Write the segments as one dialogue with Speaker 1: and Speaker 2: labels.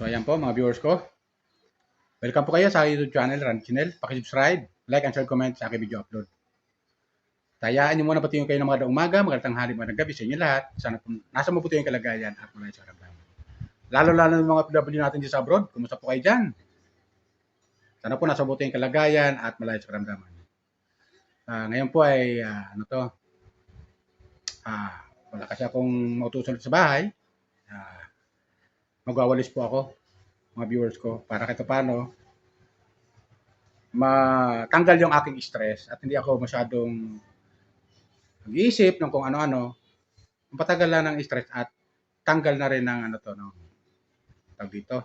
Speaker 1: So ayan po mga viewers ko. Welcome po kayo sa YouTube channel, Run Channel. Pakisubscribe, like and share, comment sa aking video upload. Tayaan niyo muna pati yung kayo ng magandang umaga, magandang tanghali, magandang gabi sa inyo lahat. Sana po nasa mabuti yung kalagayan at malay sa karamdaman. Lalo-lalo ng mga PW natin dito sa abroad. Kumusta po kayo dyan? Sana po nasa mabuti yung kalagayan at malay sa karamdaman. Ngayon po ay wala kasi akong mautusan sa bahay. Magwawalis po ako, mga viewers ko, para kahit paano matanggal yung aking stress at hindi ako masyadong nag-iisip ng kung ano-ano. Patagal lang ng stress at tanggal na rin ng tawag dito,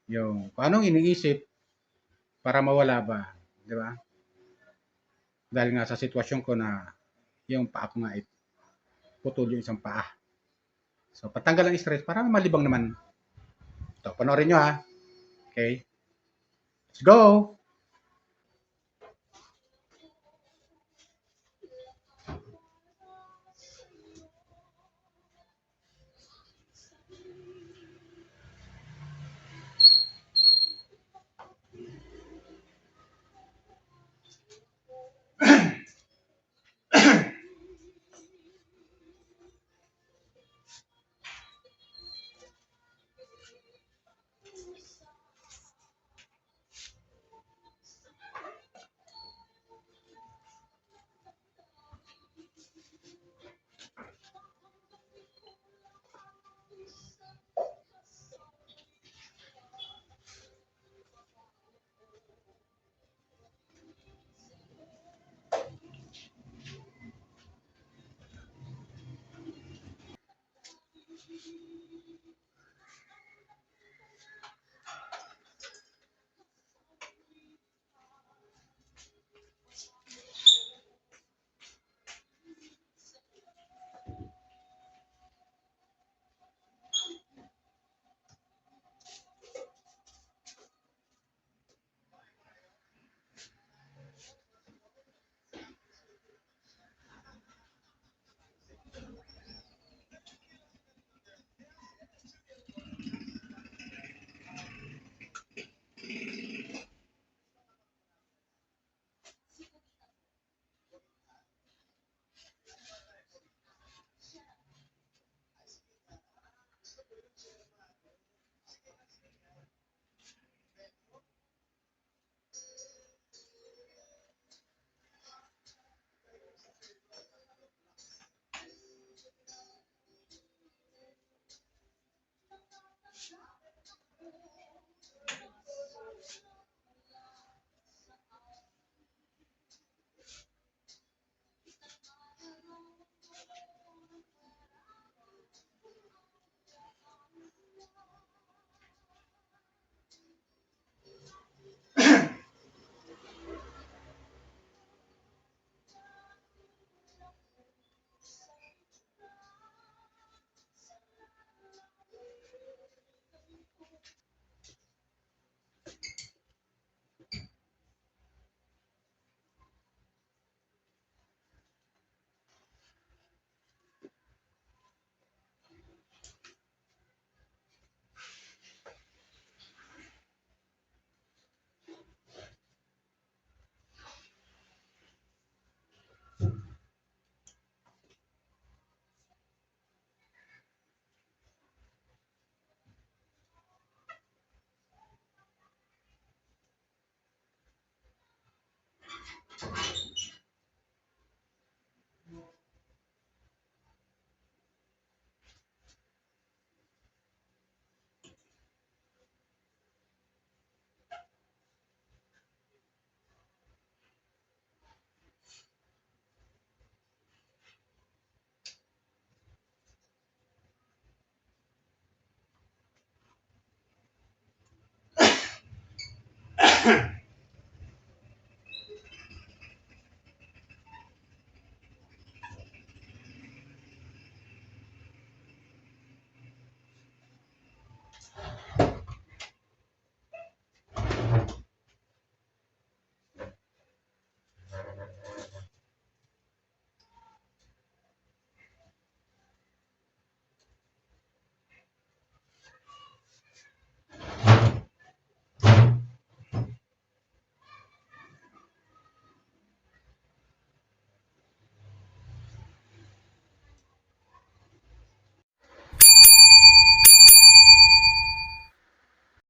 Speaker 1: yung kung anong iniisip para mawala ba, di ba? Dahil nga sa sitwasyon ko na yung paa ko nga ay putol yung isang paa. So, patanggal ang stress para malibang naman. Ito, panoorin nyo ha. Okay? Let's go!